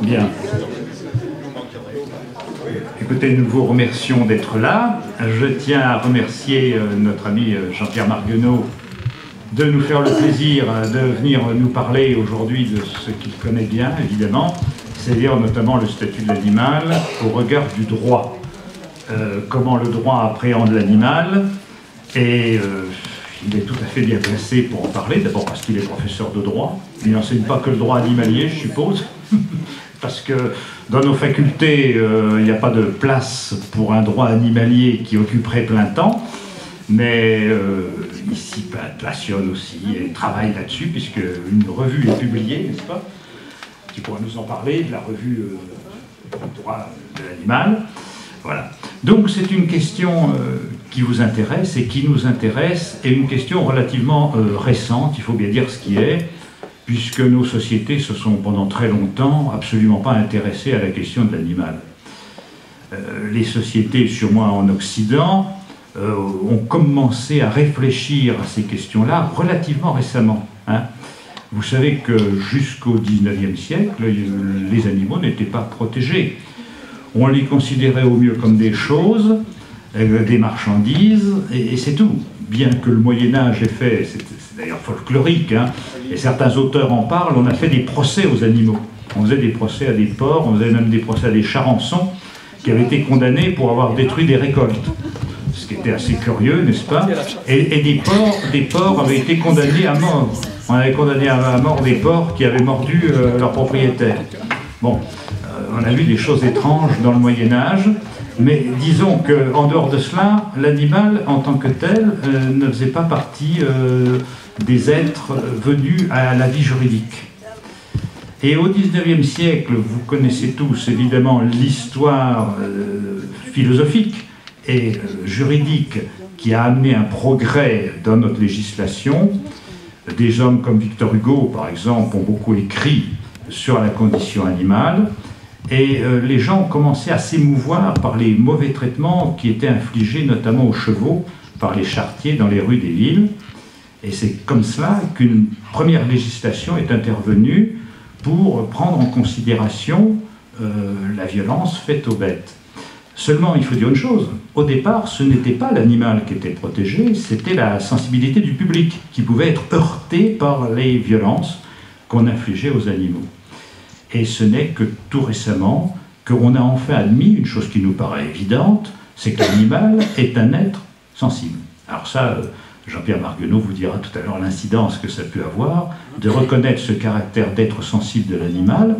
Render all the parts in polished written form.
Bien. Écoutez, nous vous remercions d'être là. Je tiens à remercier notre ami Jean-Pierre Marguenot de nous faire le plaisir de venir nous parler aujourd'hui de ce qu'il connaît bien, évidemment, c'est-à-dire notamment le statut de l'animal au regard du droit. Comment le droit appréhende l'animal, et il est tout à fait bien placé pour en parler, d'abord parce qu'il est professeur de droit. Il n'enseigne pas que le droit animalier, je suppose, parce que dans nos facultés, il n'y a pas de place pour un droit animalier qui occuperait plein temps, mais ici, passionne aussi et travaille là-dessus, puisque une revue est publiée, n'est-ce pas? Tu pourras nous en parler, de la revue du droit de l'animal. Voilà. Donc c'est une question qui vous intéresse et qui nous intéresse, et une question relativement récente, il faut bien dire ce qui est, puisque nos sociétés se sont pendant très longtemps absolument pas intéressées à la question de l'animal. Les sociétés, sûrement en Occident, ont commencé à réfléchir à ces questions-là relativement récemment. Hein. Vous savez que jusqu'au XIXe siècle, les animaux n'étaient pas protégés. On les considérait au mieux comme des choses, des marchandises, et c'est tout. Bien que le Moyen-Âge ait fait, c'est d'ailleurs folklorique, hein, et certains auteurs en parlent, on a fait des procès aux animaux. On faisait des procès à des porcs, on faisait même des procès à des charançons qui avaient été condamnés pour avoir détruit des récoltes. Ce qui était assez curieux, n'est-ce pas? Et des porcs avaient été condamnés à mort. On avait condamné à mort des porcs qui avaient mordu leur propriétaire. Bon, on a vu des choses étranges dans le Moyen-Âge, mais disons qu'en dehors de cela, l'animal en tant que tel ne faisait pas partie des êtres venus à la vie juridique. Et au XIXe siècle, vous connaissez tous évidemment l'histoire philosophique et juridique qui a amené un progrès dans notre législation. Des hommes comme Victor Hugo, par exemple, ont beaucoup écrit sur la condition animale, et les gens ont commencé à s'émouvoir par les mauvais traitements qui étaient infligés notamment aux chevaux par les charretiers dans les rues des villes. Et c'est comme cela qu'une première législation est intervenue pour prendre en considération la violence faite aux bêtes. Seulement, il faut dire une chose, au départ, ce n'était pas l'animal qui était protégé, c'était la sensibilité du public qui pouvait être heurtée par les violences qu'on infligeait aux animaux. Et ce n'est que tout récemment qu'on a enfin admis une chose qui nous paraît évidente, c'est que l'animal est un être sensible. Alors ça, Jean-Pierre Marguenot vous dira tout à l'heure l'incidence que ça peut avoir, de reconnaître ce caractère d'être sensible de l'animal,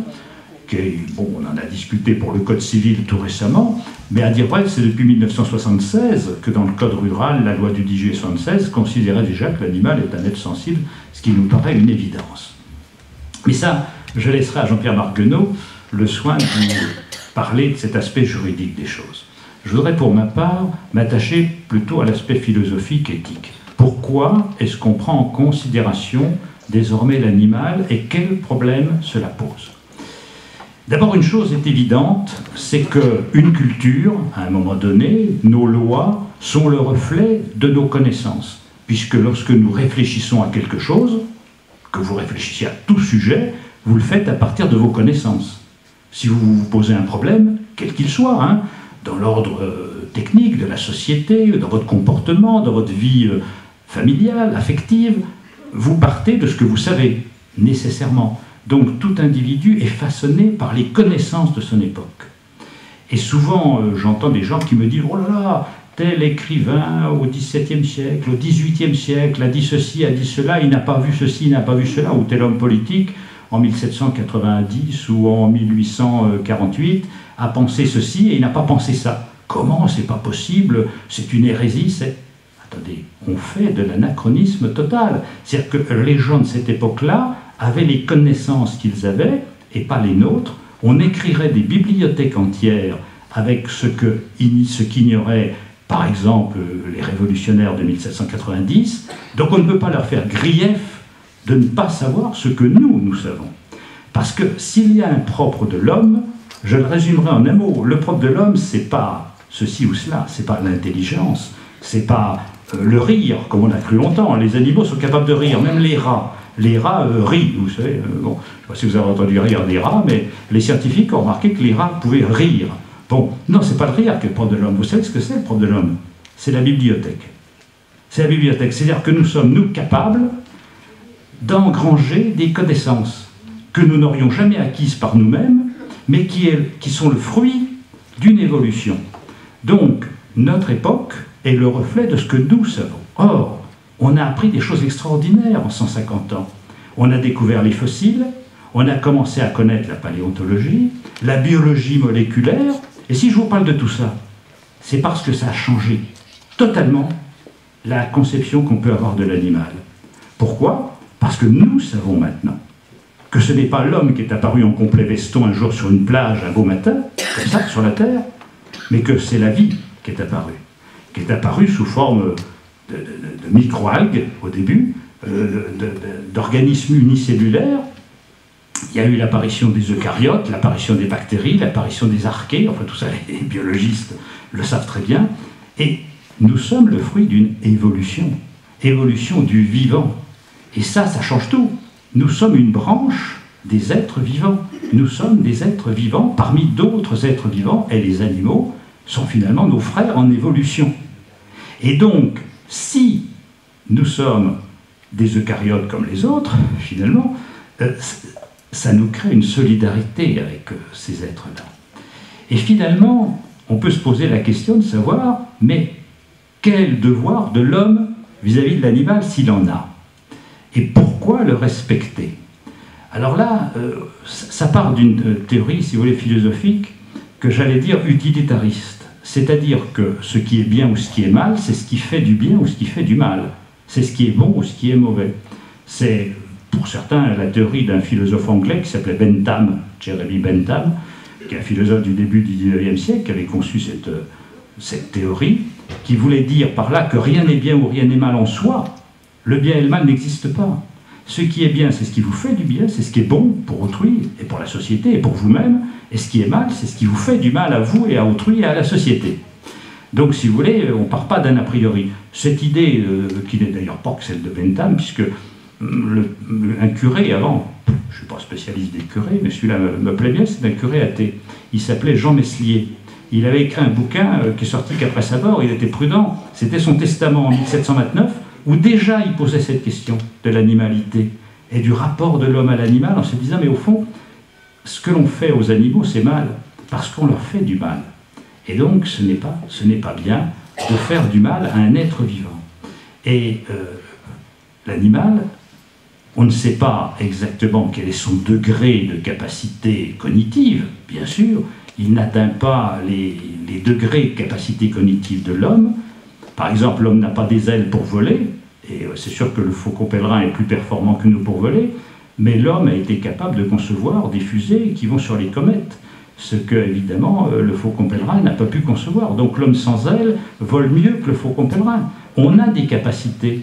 bon, on en a discuté pour le Code civil tout récemment, mais à dire vrai, c'est depuis 1976 que dans le Code rural, la loi du 10 juillet 1976 considérait déjà que l'animal est un être sensible, ce qui nous paraît une évidence. Mais ça, je laisserai à Jean-Pierre Marguenot le soin de vous parler de cet aspect juridique des choses. Je voudrais pour ma part m'attacher plutôt à l'aspect philosophique, éthique. Pourquoi est-ce qu'on prend en considération désormais l'animal et quels problèmes cela pose ? D'abord, une chose est évidente, c'est qu'une culture, à un moment donné, nos lois sont le reflet de nos connaissances. Puisque lorsque nous réfléchissons à quelque chose, que vous réfléchissiez à tout sujet, vous le faites à partir de vos connaissances. Si vous vous posez un problème, quel qu'il soit, hein, dans l'ordre technique de la société, dans votre comportement, dans votre vie familiale, affective, vous partez de ce que vous savez, nécessairement. Donc tout individu est façonné par les connaissances de son époque. Et souvent, j'entends des gens qui me disent « Oh là là, tel écrivain au XVIIe siècle, au XVIIIe siècle a dit ceci, a dit cela, il n'a pas vu ceci, il n'a pas vu cela », ou tel homme politique en 1790 ou en 1848 a pensé ceci et il n'a pas pensé ça. Comment? C'est pas possible, c'est une hérésie, c'est... Attendez, on fait de l'anachronisme total. C'est-à-dire que les gens de cette époque-là avaient les connaissances qu'ils avaient, et pas les nôtres. On écrirait des bibliothèques entières avec ce qu'ignoraient, par exemple, les révolutionnaires de 1790. Donc on ne peut pas leur faire grief de ne pas savoir ce que nous savons. Parce que s'il y a un propre de l'homme, Je le résumerai en un mot. Le propre de l'homme, c'est pas ceci ou cela, c'est pas l'intelligence, c'est pas le rire, comme on a cru longtemps. Les animaux sont capables de rire, même les rats. Les rats rient, vous savez. Bon, je ne sais pas si vous avez entendu rire des rats, mais les scientifiques ont remarqué que les rats pouvaient rire. Bon, non, c'est pas le rire qui est le propre de l'homme. Vous savez ce que c'est le propre de l'homme? C'est la bibliothèque. C'est la bibliothèque. C'est-à-dire que nous sommes, nous, capables d'engranger des connaissances que nous n'aurions jamais acquises par nous-mêmes, mais qui sont le fruit d'une évolution. Donc, notre époque est le reflet de ce que nous savons. Or, on a appris des choses extraordinaires en 150 ans. On a découvert les fossiles, on a commencé à connaître la paléontologie, la biologie moléculaire, et si je vous parle de tout ça, c'est parce que ça a changé totalement la conception qu'on peut avoir de l'animal. Pourquoi? Parce que nous savons maintenant que ce n'est pas l'homme qui est apparu en complet veston un jour sur une plage un beau matin, comme ça, sur la Terre, mais que c'est la vie qui est apparue sous forme de microalgues au début, d'organismes unicellulaires. Il y a eu l'apparition des eucaryotes, l'apparition des bactéries, l'apparition des archées, enfin tout ça, les biologistes le savent très bien, et nous sommes le fruit d'une évolution du vivant. Et ça change tout. Nous sommes une branche des êtres vivants. Nous sommes des êtres vivants parmi d'autres êtres vivants, et les animaux sont finalement nos frères en évolution. Et donc, si nous sommes des eucaryotes comme les autres, finalement, ça nous crée une solidarité avec ces êtres-là. Et finalement, on peut se poser la question de savoir, mais quel devoir de l'homme vis-à-vis de l'animal s'il en a? Et pourquoi le respecter? Alors là, ça part d'une théorie, si vous voulez, philosophique, que j'allais dire utilitariste. C'est-à-dire que ce qui est bien ou ce qui est mal, c'est ce qui fait du bien ou ce qui fait du mal. C'est ce qui est bon ou ce qui est mauvais. C'est, pour certains, la théorie d'un philosophe anglais qui s'appelait Bentham, Jeremy Bentham, qui est un philosophe du début du XIXe siècle, qui avait conçu cette théorie, qui voulait dire par là que rien n'est bien ou rien n'est mal en soi. Le bien et le mal n'existent pas. Ce qui est bien, c'est ce qui vous fait du bien, c'est ce qui est bon pour autrui et pour la société et pour vous-même. Et ce qui est mal, c'est ce qui vous fait du mal à vous et à autrui et à la société. Donc, si vous voulez, on ne part pas d'un a priori. Cette idée, qui n'est d'ailleurs pas que celle de Bentham, puisque un curé avant, je ne suis pas spécialiste des curés, mais celui-là me plaît bien, c'est un curé athée. Il s'appelait Jean Meslier. Il avait écrit un bouquin qui est sorti qu'après sa mort, il était prudent. C'était son testament en 1729, où déjà il posait cette question de l'animalité et du rapport de l'homme à l'animal en se disant, mais au fond, ce que l'on fait aux animaux, c'est mal, parce qu'on leur fait du mal. Et donc, ce n'est pas bien de faire du mal à un être vivant. Et l'animal, on ne sait pas exactement quel est son degré de capacité cognitive, bien sûr, il n'atteint pas les degrés de capacité cognitive de l'homme. Par exemple, l'homme n'a pas des ailes pour voler, et c'est sûr que le faucon pèlerin est plus performant que nous pour voler, mais l'homme a été capable de concevoir des fusées qui vont sur les comètes, ce que, évidemment, le faucon pèlerin n'a pas pu concevoir. Donc l'homme sans ailes vole mieux que le faucon pèlerin. On a des capacités,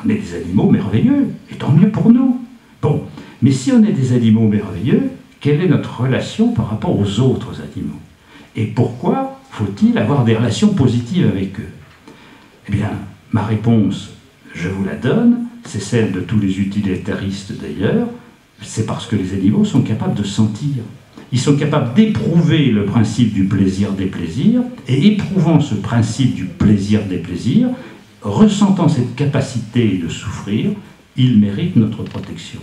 on est des animaux merveilleux, et tant mieux pour nous. Bon, mais si on est des animaux merveilleux, quelle est notre relation par rapport aux autres animaux? Et pourquoi faut-il avoir des relations positives avec eux? Eh bien, ma réponse, je vous la donne, c'est celle de tous les utilitaristes d'ailleurs, c'est parce que les animaux sont capables de sentir. Ils sont capables d'éprouver le principe du plaisir des plaisirs, et éprouvant ce principe du plaisir des plaisirs, ressentant cette capacité de souffrir, ils méritent notre protection.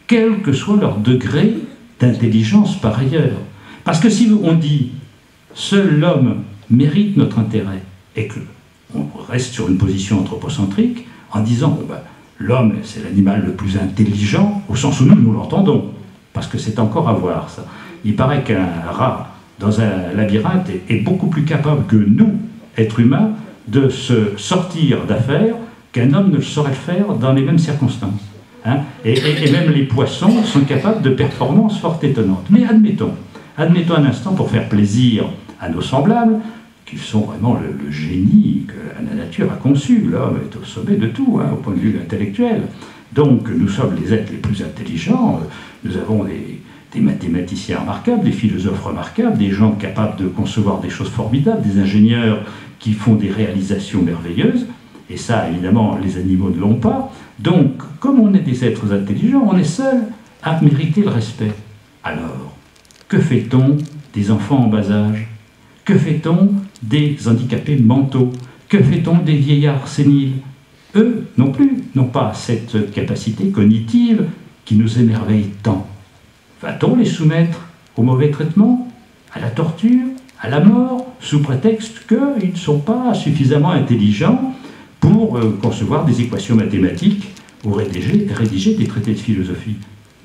Quel que soit leur degré d'intelligence par ailleurs. Parce que si on dit « seul l'homme mérite notre intérêt » et qu'on reste sur une position anthropocentrique en disant l'homme c'est l'animal le plus intelligent au sens où nous l'entendons, parce que c'est encore à voir ça. Il paraît qu'un rat dans un labyrinthe est beaucoup plus capable que nous, êtres humains, de se sortir d'affaires qu'un homme ne le saurait faire dans les mêmes circonstances. Hein, et même les poissons sont capables de performances fort étonnantes. Mais admettons un instant pour faire plaisir à nos semblables, qu'ils sont vraiment le génie que la nature a conçu. L'homme est au sommet de tout, au point de vue intellectuel. Donc nous sommes les êtres les plus intelligents, nous avons des mathématiciens remarquables, des philosophes remarquables, des gens capables de concevoir des choses formidables, des ingénieurs qui font des réalisations merveilleuses, et ça, évidemment, les animaux ne l'ont pas. Donc, comme on est des êtres intelligents, on est seul à mériter le respect. Alors, que fait-on des enfants en bas âge? Que fait-on des handicapés mentaux? Que fait-on des vieillards séniles? Eux non plus n'ont pas cette capacité cognitive qui nous émerveille tant. Va-t-on les soumettre au mauvais traitement, à la torture, à la mort, sous prétexte qu'ils ne sont pas suffisamment intelligents pour concevoir des équations mathématiques ou rédiger des traités de philosophie?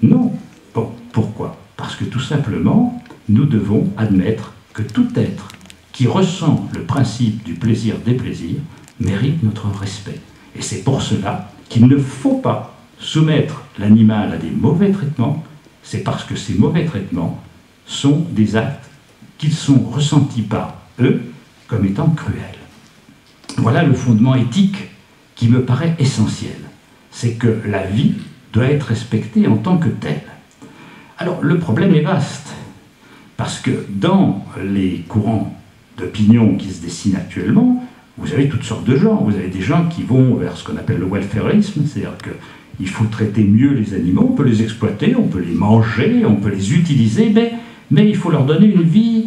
Non. Bon, pourquoi? Parce que tout simplement, nous devons admettre que tout être qui ressent le principe du plaisir des plaisirs mérite notre respect. Et c'est pour cela qu'il ne faut pas soumettre l'animal à des mauvais traitements. C'est parce que ces mauvais traitements sont des actes qui sont ressentis par eux comme étant cruels. Voilà le fondement éthique qui me paraît essentiel. C'est que la vie doit être respectée en tant que telle. Alors, le problème est vaste, parce que dans les courants d'opinion qui se dessinent actuellement, vous avez toutes sortes de gens. Vous avez des gens qui vont vers ce qu'on appelle le welfarisme, c'est-à-dire qu'il faut traiter mieux les animaux, on peut les exploiter, on peut les manger, on peut les utiliser, mais il faut leur donner une vie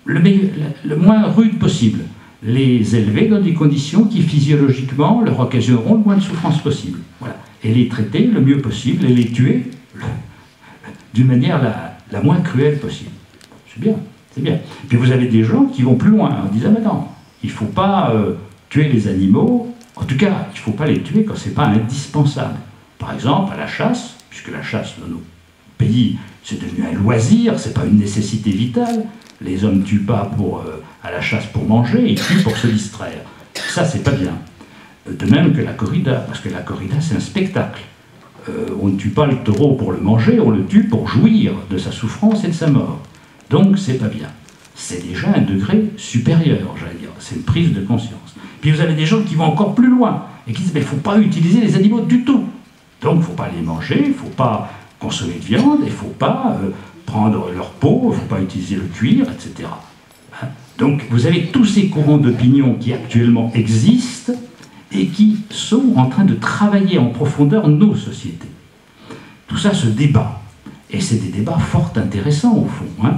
le moins rude possible. Les élever dans des conditions qui physiologiquement leur occasionneront le moins de souffrance possible. Voilà. Et les traiter le mieux possible et les tuer d'une manière la moins cruelle possible. C'est bien, c'est bien. Puis vous avez des gens qui vont plus loin en disant « Mais non, il ne faut pas tuer les animaux, en tout cas, il ne faut pas les tuer quand ce n'est pas indispensable. » Par exemple, à la chasse, puisque la chasse dans nos pays, c'est devenu un loisir, ce n'est pas une nécessité vitale. Les hommes ne tuent pas à la chasse pour manger, ils tuent pour se distraire. Ça, c'est pas bien. De même que la corrida, parce que la corrida, c'est un spectacle. On ne tue pas le taureau pour le manger, on le tue pour jouir de sa souffrance et de sa mort. Donc, c'est pas bien. C'est déjà un degré supérieur, j'allais dire. C'est une prise de conscience. Puis vous avez des gens qui vont encore plus loin et qui disent « Mais il ne faut pas utiliser les animaux du tout. Donc, il ne faut pas les manger, il ne faut pas consommer de viande, il ne faut pas prendre leur peau, il ne faut pas utiliser le cuir, etc. » Donc, vous avez tous ces courants d'opinion qui actuellement existent et qui sont en train de travailler en profondeur nos sociétés. Tout ça se débat. Et c'est des débats fort intéressants, au fond,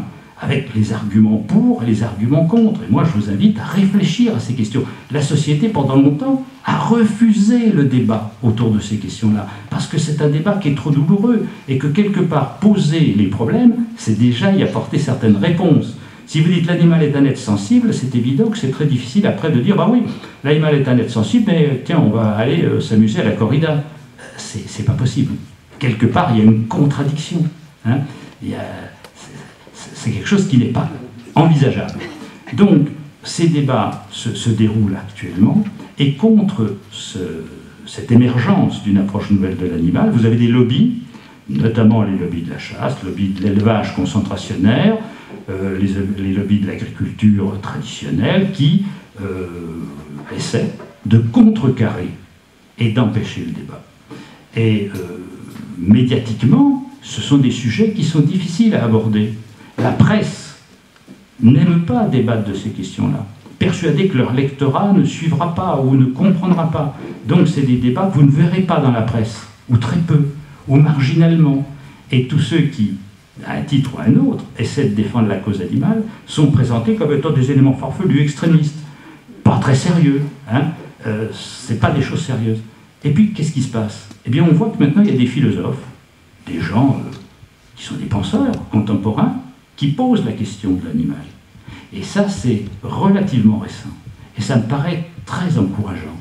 avec les arguments pour et les arguments contre. Et moi, je vous invite à réfléchir à ces questions. La société, pendant longtemps, a refusé le débat autour de ces questions-là, parce que c'est un débat qui est trop douloureux, et que quelque part, poser les problèmes, c'est déjà y apporter certaines réponses. Si vous dites l'animal est un être sensible, c'est évident que c'est très difficile après de dire « Bah oui, l'animal est un être sensible, mais tiens, on va aller s'amuser à la corrida. » C'est pas possible. Quelque part, il y a une contradiction. C'est quelque chose qui n'est pas envisageable. Donc, ces débats se déroulent actuellement, et contre cette émergence d'une approche nouvelle de l'animal, vous avez des lobbies, notamment les lobbies de la chasse, les lobbies de l'élevage concentrationnaire, les lobbies de l'agriculture traditionnelle, qui essaient de contrecarrer et d'empêcher le débat. Et médiatiquement, ce sont des sujets qui sont difficiles à aborder. La presse n'aime pas débattre de ces questions-là, persuadée que leur lectorat ne suivra pas ou ne comprendra pas. Donc c'est des débats que vous ne verrez pas dans la presse, ou très peu, ou marginalement. Et tous ceux qui, à un titre ou à un autre, essaient de défendre la cause animale, sont présentés comme étant des éléments farfelus, extrémistes, pas très sérieux. C'est pas des choses sérieuses. Et puis, qu'est-ce qui se passe? Eh bien, on voit que maintenant, il y a des philosophes, des gens qui sont des penseurs contemporains, qui posent la question de l'animal. Et ça, c'est relativement récent. Et ça me paraît très encourageant.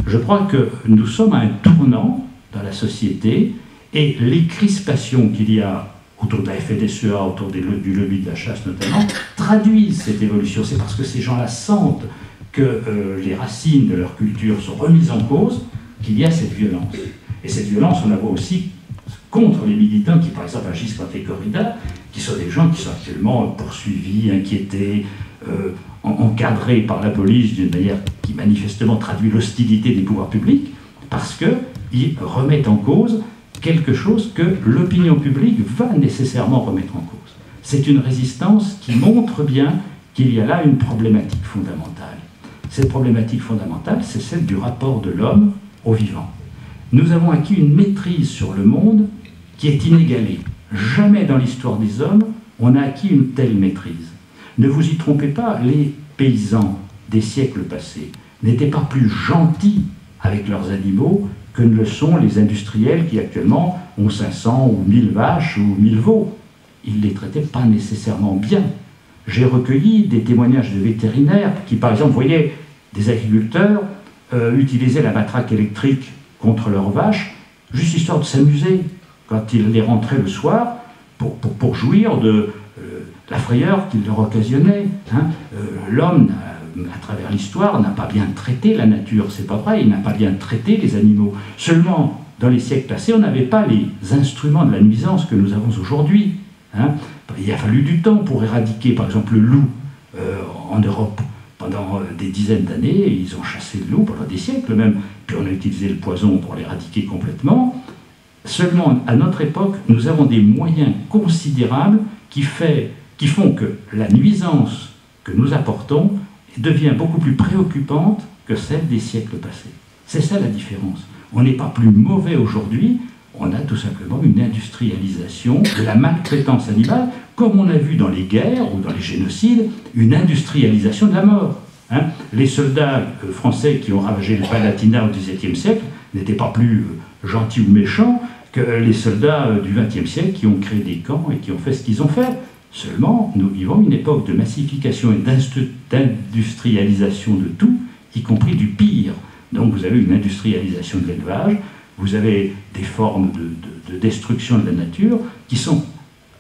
Je crois que nous sommes à un tournant dans la société, et les crispations qu'il y a autour de la FNSEA, autour du lobby de la chasse notamment, traduisent cette évolution. C'est parce que ces gens-là sentent que les racines de leur culture sont remises en cause qu'il y a cette violence. Et cette violence, on la voit aussi contre les militants qui, par exemple, agissent contre les corridas, qui sont des gens qui sont actuellement poursuivis, inquiétés, encadrés par la police d'une manière qui manifestement traduit l'hostilité des pouvoirs publics, parce qu'ils remettent en cause quelque chose que l'opinion publique va nécessairement remettre en cause. C'est une résistance qui montre bien qu'il y a là une problématique fondamentale. Cette problématique fondamentale, c'est celle du rapport de l'homme au vivant. Nous avons acquis une maîtrise sur le monde qui est inégalée. Jamais dans l'histoire des hommes, on a acquis une telle maîtrise. Ne vous y trompez pas, les paysans des siècles passés n'étaient pas plus gentils avec leurs animaux que ne le sont les industriels qui actuellement ont 500 ou 1000 vaches ou 1000 veaux. Ils ne les traitaient pas nécessairement bien. J'ai recueilli des témoignages de vétérinaires qui, par exemple, voyaient des agriculteurs utiliser la matraque électrique contre leurs vaches, juste histoire de s'amuser, quand ils les rentraient le soir, pour jouir de la frayeur qu'ils leur occasionnaient. L'homme, à travers l'histoire, n'a pas bien traité la nature, c'est pas vrai, il n'a pas bien traité les animaux. Seulement, dans les siècles passés, on n'avait pas les instruments de la nuisance que nous avons aujourd'hui. Il a fallu du temps pour éradiquer, par exemple, le loup en Europe. Pendant des dizaines d'années, ils ont chassé le loup pendant des siècles même, puis on a utilisé le poison pour l'éradiquer complètement. Seulement, à notre époque, nous avons des moyens considérables qui font que la nuisance que nous apportons devient beaucoup plus préoccupante que celle des siècles passés. C'est ça la différence. On n'est pas plus mauvais aujourd'hui, on a tout simplement une industrialisation de la maltraitance animale, comme on a vu dans les guerres ou dans les génocides, une industrialisation de la mort. Les soldats français qui ont ravagé le Palatinat au XVIIe siècle n'étaient pas plus gentils ou méchants que les soldats du XXe siècle qui ont créé des camps et qui ont fait ce qu'ils ont fait. Seulement, nous vivons une époque de massification et d'industrialisation de tout, y compris du pire. Donc vous avez une industrialisation de l'élevage, vous avez des formes de destruction de la nature qui sont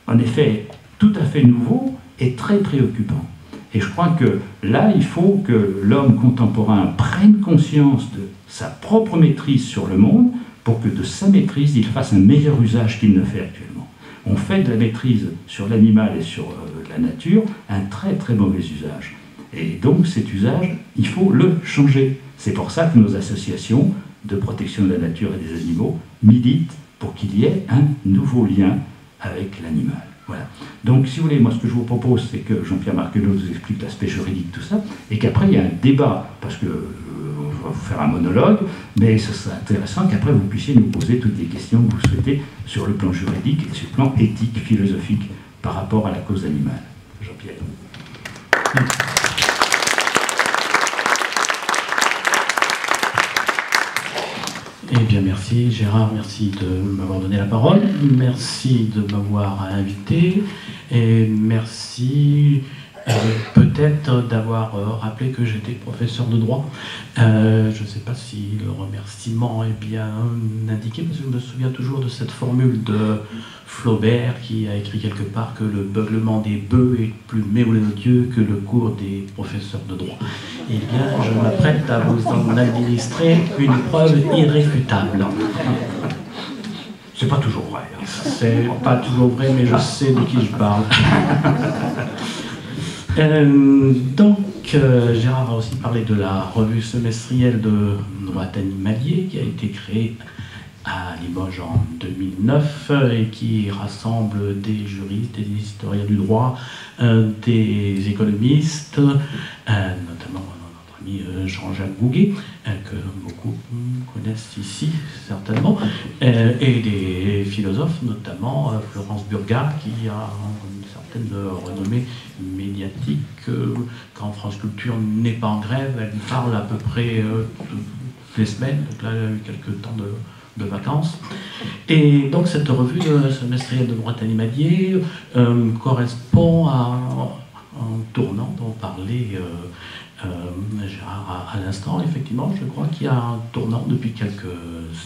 en effet tout à fait nouveaux et très préoccupants. Et je crois que là, il faut que l'homme contemporain prenne conscience de sa propre maîtrise sur le monde pour que de sa maîtrise, il fasse un meilleur usage qu'il ne fait actuellement. On fait de la maîtrise sur l'animal et sur la nature un très très mauvais usage. Et donc cet usage, il faut le changer. C'est pour ça que nos associations de protection de la nature et des animaux militent pour qu'il y ait un nouveau lien avec l'animal. Voilà. Donc, si vous voulez, moi, ce que je vous propose, c'est que Jean-Pierre Marquenot vous explique l'aspect juridique, tout ça, et qu'après, il y a un débat, parce que on va vous faire un monologue, mais ce serait intéressant qu'après, vous puissiez nous poser toutes les questions que vous souhaitez sur le plan juridique et sur le plan éthique, philosophique, par rapport à la cause animale. Jean-Pierre. Eh bien, merci Gérard, merci de m'avoir donné la parole, merci de m'avoir invité, et merci peut-être d'avoir rappelé que j'étais professeur de droit. Je ne sais pas si le remerciement est bien indiqué, parce que je me souviens toujours de cette formule de Flaubert qui a écrit quelque part que le beuglement des bœufs est plus mélodieux que le cours des professeurs de droit. Eh bien, je m'apprête à vous en administrer une preuve irréfutable. C'est pas toujours vrai. C'est pas toujours vrai, mais je sais de qui je parle. Gérard a aussi parlé de la revue semestrielle de droit animalier qui a été créée à Limoges en 2009 et qui rassemble des juristes, des historiens du droit, des économistes, notamment notre ami Jean-Jacques Gouguet, que beaucoup connaissent ici certainement, et des philosophes, notamment Florence Burgat, qui a une certaine renommée médiatique. Quand France Culture n'est pas en grève, elle parle à peu près toutes les semaines, donc là il y a eu quelques temps de vacances. Et donc cette revue semestrielle de droit animalier correspond à un tournant dont parlait Gérard à l'instant. Effectivement, je crois qu'il y a un tournant depuis quelques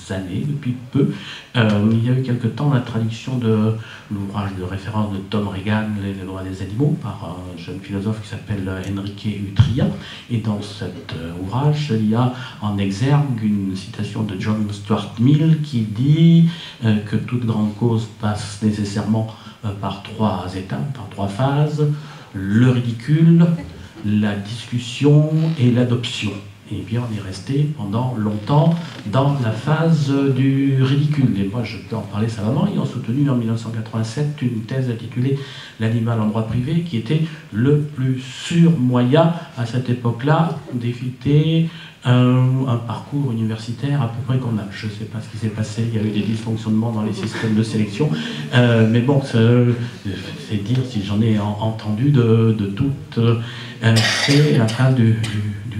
années, depuis peu. Il y a eu quelque temps la traduction de l'ouvrage de référence de Tom Regan, Les droits des animaux, par un jeune philosophe qui s'appelle Enrique Utria. Et dans cet ouvrage, il y a en exergue une citation de John Stuart Mill qui dit que toute grande cause passe nécessairement par trois étapes, par trois phases: le ridicule, la discussion et l'adoption. et bien on est resté pendant longtemps dans la phase du ridicule. Et moi je peux en parler savamment, ils ont soutenu en 1987 une thèse intitulée « L'animal en droit privé » qui était le plus sûr moyen à cette époque-là d'éviter un parcours universitaire à peu près convenable. Je ne sais pas ce qui s'est passé, il y a eu des dysfonctionnements dans les systèmes de sélection, mais bon, c'est dire si j'en ai entendu de toutes. C'est la phase du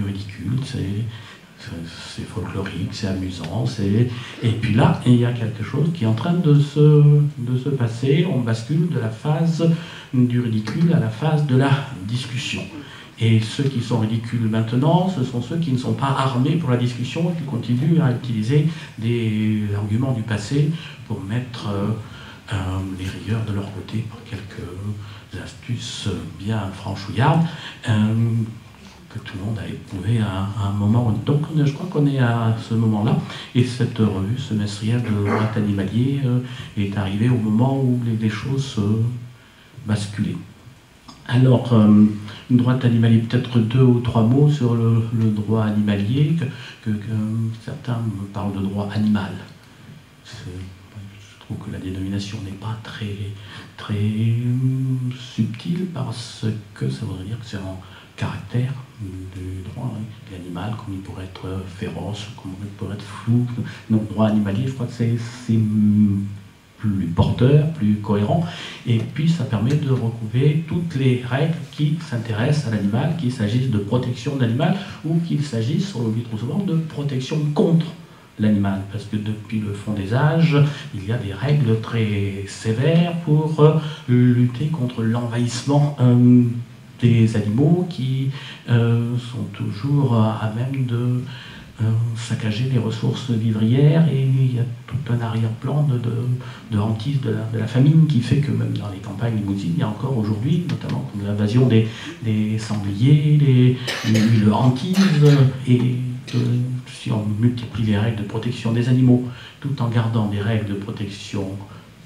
ridicule, c'est folklorique, c'est amusant, et puis là, il y a quelque chose qui est en train de se passer, on bascule de la phase du ridicule à la phase de la discussion. Et ceux qui sont ridicules maintenant, ce sont ceux qui ne sont pas armés pour la discussion et qui continuent à utiliser des arguments du passé pour mettre les rigueurs de leur côté par quelques astuces bien franchouillardes que tout le monde a éprouvé à un moment. Donc je crois qu'on est à ce moment-là. Et cette revue semestrielle de droit animalier est arrivée au moment où les choses basculaient. Alors, droit animalier, peut-être 2 ou 3 mots sur le droit animalier, que certains me parlent de droit animal. Je trouve que la dénomination n'est pas très subtile parce que ça voudrait dire que c'est un caractère du droit. L'animal, comme il pourrait être féroce, comme il pourrait être flou. Donc, droit animalier, je crois que c'est plus porteur, plus cohérent, et puis ça permet de recouper toutes les règles qui s'intéressent à l'animal, qu'il s'agisse de protection de l'animal ou qu'il s'agisse, on l'oublie trop souvent, de protection contre l'animal, parce que depuis le fond des âges, il y a des règles très sévères pour lutter contre l'envahissement des animaux qui sont toujours à même de saccager les ressources vivrières, et il y a tout un arrière-plan de hantise de la famine qui fait que même dans les campagnes limousines, il y a encore aujourd'hui, notamment comme l'invasion des sangliers, le hantise, et si on multiplie les règles de protection des animaux tout en gardant des règles de protection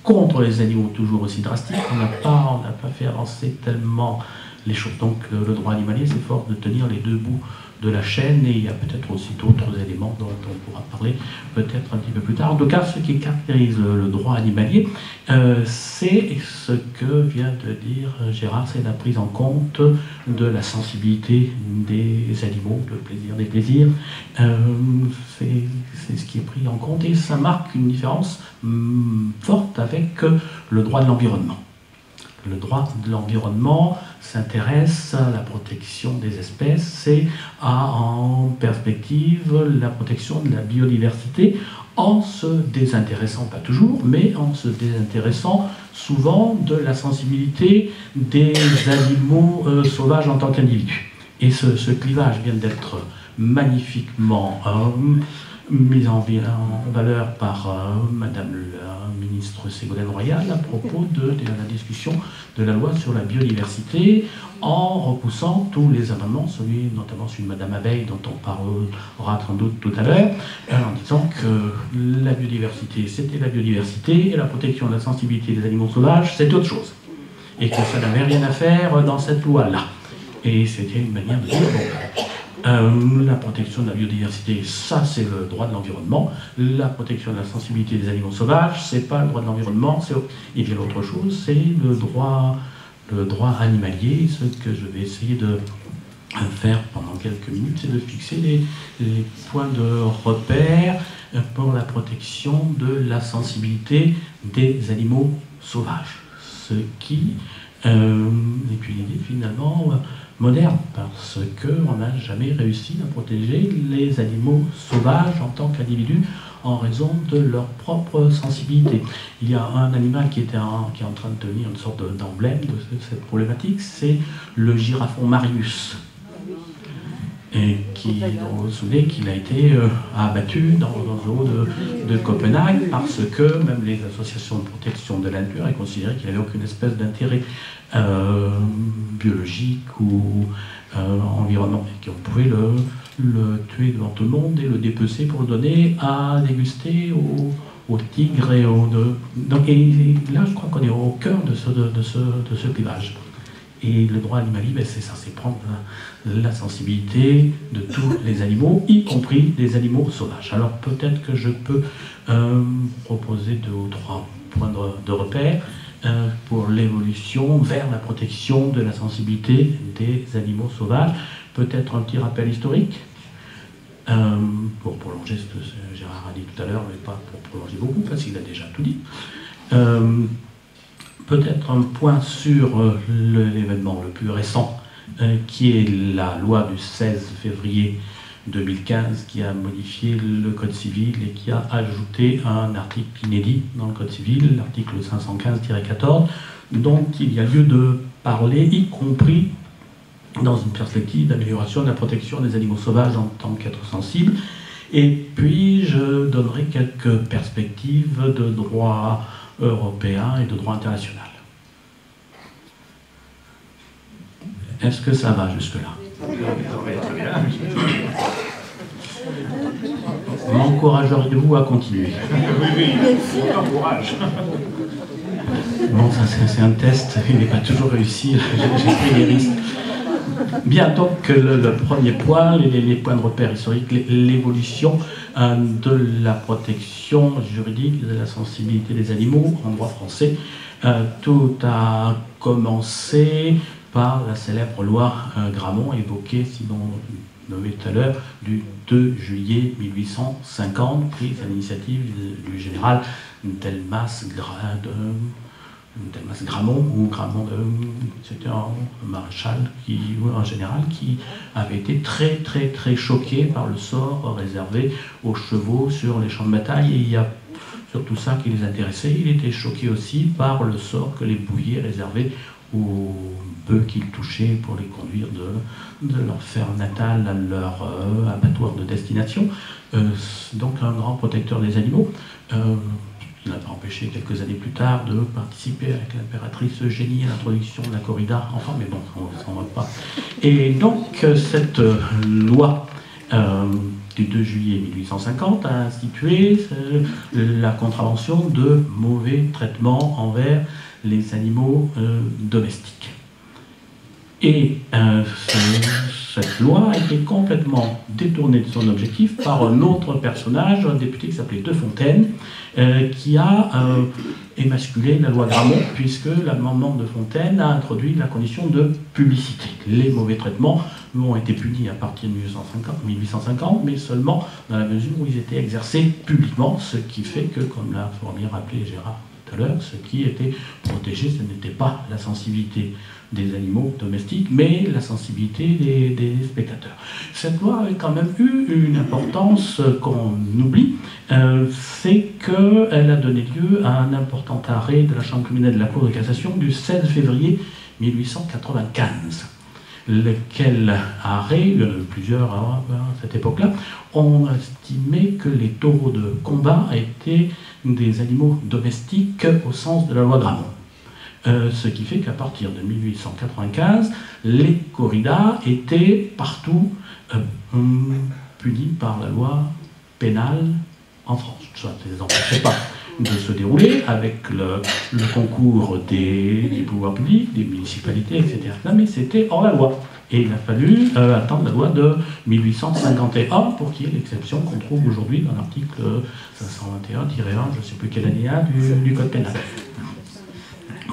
contre les animaux toujours aussi drastiques, on n'a pas fait avancer tellement les choses. Donc le droit animalier s'efforce de tenir les deux bouts de la chaîne, et il y a peut-être aussi d'autres éléments dont on pourra parler peut-être un petit peu plus tard. En tout cas, ce qui caractérise le droit animalier, c'est ce que vient de dire Gérard, c'est la prise en compte de la sensibilité des animaux, le plaisir des plaisirs. C'est ce qui est pris en compte, et ça marque une différence forte avec le droit de l'environnement. Le droit de l'environnement s'intéresse à la protection des espèces et a en perspective la protection de la biodiversité, en se désintéressant, pas toujours, mais en se désintéressant souvent de la sensibilité des animaux sauvages en tant qu'individus. Et ce clivage vient d'être magnifiquement mise en valeur par Madame la ministre Ségolène Royal à propos de la discussion de la loi sur la biodiversité, en repoussant tous les amendements, notamment celui de Madame Abeille, dont on parlera sans doute tout à l'heure, en disant que la biodiversité, c'était la biodiversité, et la protection de la sensibilité des animaux sauvages, c'est autre chose. Et que ça n'avait rien à faire dans cette loi-là. Et c'était une manière de dire, bon, la protection de la biodiversité, ça c'est le droit de l'environnement. La protection de la sensibilité des animaux sauvages, c'est pas le droit de l'environnement. Et bien l'autre chose, c'est le droit animalier. Ce que je vais essayer de faire pendant quelques minutes, c'est de fixer les points de repère pour la protection de la sensibilité des animaux sauvages. Ce qui est une idée finalement moderne, parce qu'on n'a jamais réussi à protéger les animaux sauvages en tant qu'individus en raison de leur propre sensibilité. Il y a un animal qui est en train de devenir une sorte d'emblème de cette problématique, c'est le girafon Marius, et vous vous souvenez qu'il a été abattu dans le zoo de Copenhague parce que même les associations de protection de la nature avaient considéré qu'il n'avait aucune espèce d'intérêt biologique ou environnemental, qu'on pouvait le tuer devant tout le monde et le dépecer pour le donner à déguster aux tigres et Donc, et là, je crois qu'on est au cœur de ce clivage. Et le droit animalier, ben, c'est ça, c'est prendre la sensibilité de tous les animaux, y compris des animaux sauvages. Alors peut-être que je peux proposer 2 ou 3 points de repère pour l'évolution vers la protection de la sensibilité des animaux sauvages. Peut-être un petit rappel historique. Pour prolonger ce que Gérard a dit tout à l'heure, mais pas pour prolonger beaucoup, parce qu'il a déjà tout dit. Peut-être un point sur l'événement le plus récent, qui est la loi du 16 février 2015, qui a modifié le Code civil et qui a ajouté un article inédit dans le Code civil, l'article 515-14, dont il y a lieu de parler, y compris dans une perspective d'amélioration de la protection des animaux sauvages en tant qu'êtres sensibles. Et puis, je donnerai quelques perspectives de droit européen et de droit international. Est-ce que ça va jusque-là? M'encourageriez-vous à continuer? Oui, on encourage. Bon, ça c'est un test, il n'est pas toujours réussi, j'ai pris des risques. Bien, donc le premier point, les points de repère historiques, l'évolution de la protection juridique de la sensibilité des animaux en droit français. Tout a commencé par la célèbre loi Gramont, évoquée, sinon nommée tout à l'heure, du 2 juillet 1850, prise à l'initiative du général Delmas Gramont, ou Gramont, c'était un maréchal, ou un général qui avait été très choqué par le sort réservé aux chevaux sur les champs de bataille, et il y a surtout ça qui les intéressait. Il était choqué aussi par le sort que les bouviers réservaient aux bœufs qu'ils touchaient pour les conduire de leur ferme natale à leur abattoir de destination. Donc un grand protecteur des animaux. Il n'a pas empêché quelques années plus tard de participer avec l'impératrice Eugénie à l'introduction de la corrida. Enfin, mais bon, on ne s'en va pas. Et donc, cette loi du 2 juillet 1850 a institué la contravention de mauvais traitement envers les animaux domestiques. Et cette loi a été complètement détournée de son objectif par un autre personnage, un député qui s'appelait De Fontaine, qui a émasculé la loi Gramont, puisque l'amendement de Fontaine a introduit la condition de publicité. Les mauvais traitements ont été punis à partir de 1850, mais seulement dans la mesure où ils étaient exercés publiquement, ce qui fait que, comme l'a fort bien rappelé Gérard tout à l'heure, ce qui était protégé, ce n'était pas la sensibilité des animaux domestiques, mais la sensibilité des spectateurs. Cette loi a quand même eu une importance qu'on oublie, c'est qu'elle a donné lieu à un important arrêt de la Chambre criminelle de la Cour de cassation du 16 février 1895. Lequel arrêt, plusieurs à cette époque-là, ont estimé que les taureaux de combat étaient des animaux domestiques au sens de la loi Gramont. Ce qui fait qu'à partir de 1895, les corridas étaient partout punis par la loi pénale en France. Ça ne les empêchait pas de se dérouler avec le concours des pouvoirs publics, des municipalités, etc. Mais c'était hors la loi. Et il a fallu attendre la loi de 1851 pour qu'il y ait l'exception qu'on trouve aujourd'hui dans l'article 521-1, je ne sais plus quel alinéa du Code pénal.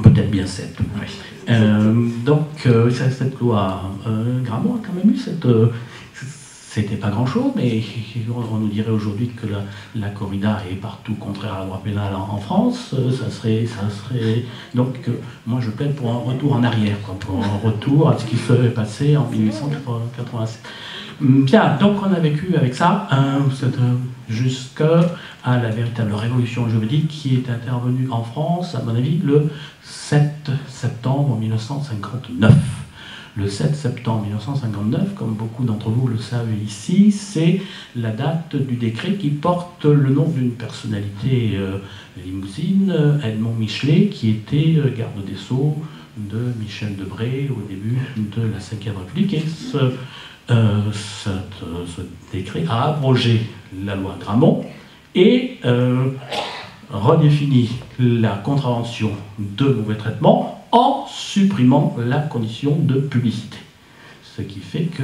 Peut-être bien 7. Oui. Donc, cette loi Gramont a quand même eu cette... C'était pas grand-chose, mais on nous dirait aujourd'hui que la corrida est partout contraire à la loi pénale en France. Ça serait... Donc, moi, je plaide pour un retour en arrière, quoi, pour un retour à ce qui se passé en 1887. Bien, donc on a vécu avec ça jusqu'à la véritable révolution juridique qui est intervenue en France, à mon avis, le 7 septembre 1959. Le 7 septembre 1959, comme beaucoup d'entre vous le savent ici, c'est la date du décret qui porte le nom d'une personnalité limousine, Edmond Michelet, qui était garde des Sceaux de Michel Debré au début de la Ve République. Et ce décret a abrogé la loi Gramont et redéfini la contravention de mauvais traitement en supprimant la condition de publicité. Ce qui fait que,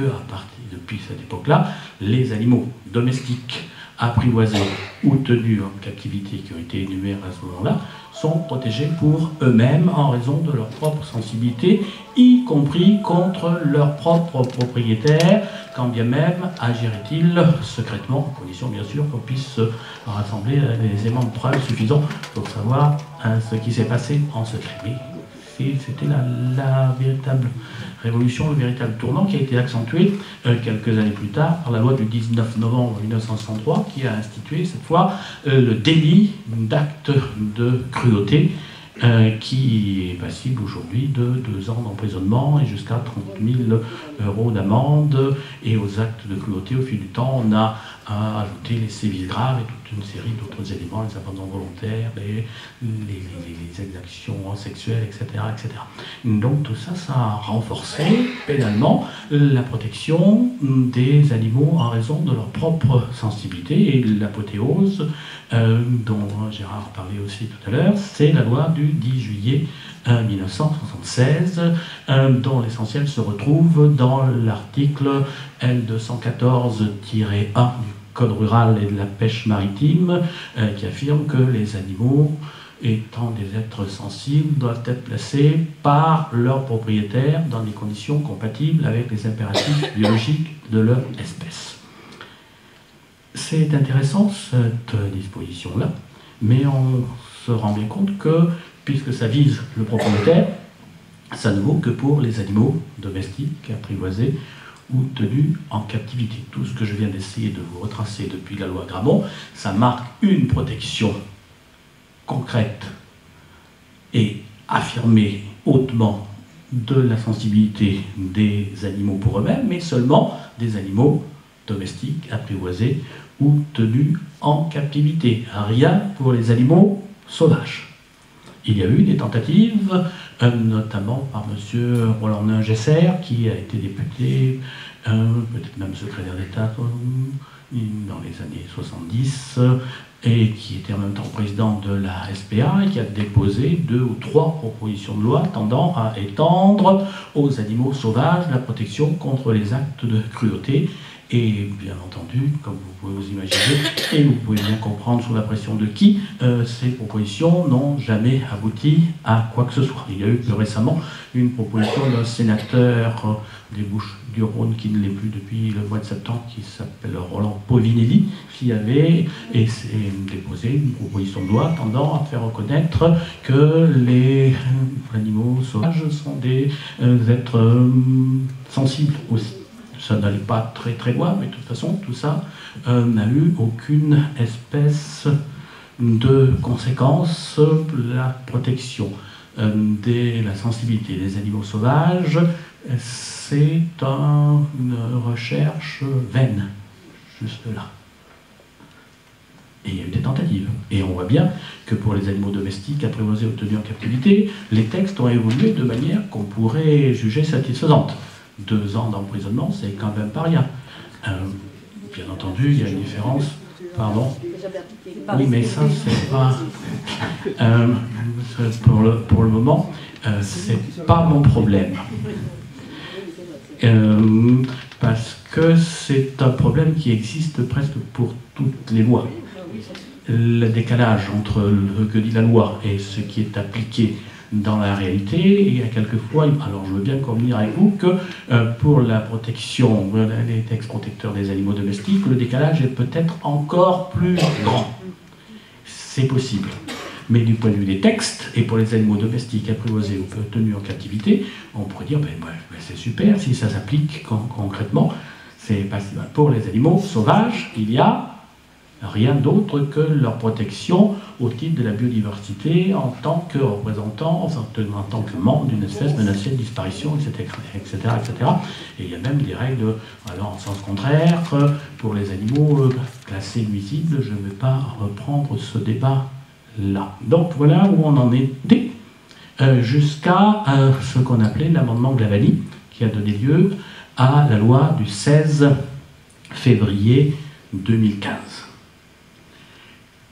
depuis cette époque-là, les animaux domestiques, apprivoisés ou tenus en captivité qui ont été énumérés à ce moment-là, sont protégés pour eux-mêmes en raison de leur propre sensibilité, y compris contre leurs propres propriétaires, quand bien même agiraient-ils secrètement, à condition bien sûr qu'on puisse rassembler les éléments de preuve suffisants pour savoir ce qui s'est passé en secret. Mais c'était la véritable révolution, le véritable tournant qui a été accentué quelques années plus tard par la loi du 19 novembre 1963 qui a institué cette fois le délit d'acte de cruauté qui est passible aujourd'hui de 2 ans d'emprisonnement et jusqu'à 30 000 € d'amende. Et aux actes de cruauté, au fil du temps, on a ajouté les sévices graves et toute une série d'autres éléments, les abandons volontaires, les exactions sexuelles, etc., etc. Donc tout ça, ça a renforcé pénalement la protection des animaux en raison de leur propre sensibilité. Et l'apothéose, dont Gérard parlait aussi tout à l'heure, c'est la loi du 10 juillet 1976, dont l'essentiel se retrouve dans l'article L214-1 du Code rural et de la pêche maritime, qui affirme que les animaux, étant des êtres sensibles, doivent être placés par leurs propriétaires dans des conditions compatibles avec les impératifs biologiques de leur espèce. C'est intéressant cette disposition-là, mais on se rend bien compte que, puisque ça vise le propriétaire, ça ne vaut que pour les animaux domestiques, apprivoisés ou tenus en captivité. Tout ce que je viens d'essayer de vous retracer depuis la loi Grammont, ça marque une protection concrète et affirmée hautement de la sensibilité des animaux pour eux-mêmes, mais seulement des animaux domestiques, apprivoisés ou tenus en captivité. Rien pour les animaux sauvages. Il y a eu des tentatives, notamment par M. Roland Ningesser, qui a été député, peut-être même secrétaire d'État dans les années 70, et qui était en même temps président de la SPA, et qui a déposé 2 ou 3 propositions de loi tendant à étendre aux animaux sauvages la protection contre les actes de cruauté. Et bien entendu, comme vous pouvez vous imaginer, et vous pouvez bien comprendre sous la pression de qui, ces propositions n'ont jamais abouti à quoi que ce soit. Il y a eu plus récemment une proposition d'un sénateur des Bouches-du-Rhône, qui ne l'est plus depuis le mois de septembre, qui s'appelle Roland Povinelli, qui avait déposé une proposition de loi tendant à faire reconnaître que les animaux sauvages sont des êtres sensibles aussi. Ça n'allait pas très très loin, mais de toute façon, tout ça n'a eu aucune espèce de conséquence. La protection la sensibilité des animaux sauvages, c'est une recherche vaine, juste là. Et il y a eu des tentatives. Et on voit bien que pour les animaux domestiques, apprivoisés ou tenus en captivité, les textes ont évolué de manière qu'on pourrait juger satisfaisante. 2 ans d'emprisonnement, c'est quand même pas rien. Bien entendu, il y a une différence. Pardon ? Oui, mais ça, c'est pas... pour le moment, c'est pas mon problème. Parce que c'est un problème qui existe presque pour toutes les lois. Le décalage entre ce que dit la loi et ce qui est appliqué dans la réalité, il y a quelquefois, alors je veux bien convenir avec vous que pour la protection, les textes protecteurs des animaux domestiques, le décalage est peut-être encore plus grand. C'est possible. Mais du point de vue des textes, et pour les animaux domestiques apprivoisés ou tenus en captivité, on pourrait dire, c'est super si ça s'applique concrètement, c'est pas si mal. Pour les animaux sauvages, il y a rien d'autre que leur protection au titre de la biodiversité en tant que représentant, en tant que membre d'une espèce menacée de disparition, etc., etc., etc. Et il y a même des règles, alors en sens contraire, pour les animaux classés nuisibles. Je ne vais pas reprendre ce débat-là. Donc voilà où on en était, jusqu'à ce qu'on appelait l'amendement Glavalli, qui a donné lieu à la loi du 16 février 2015.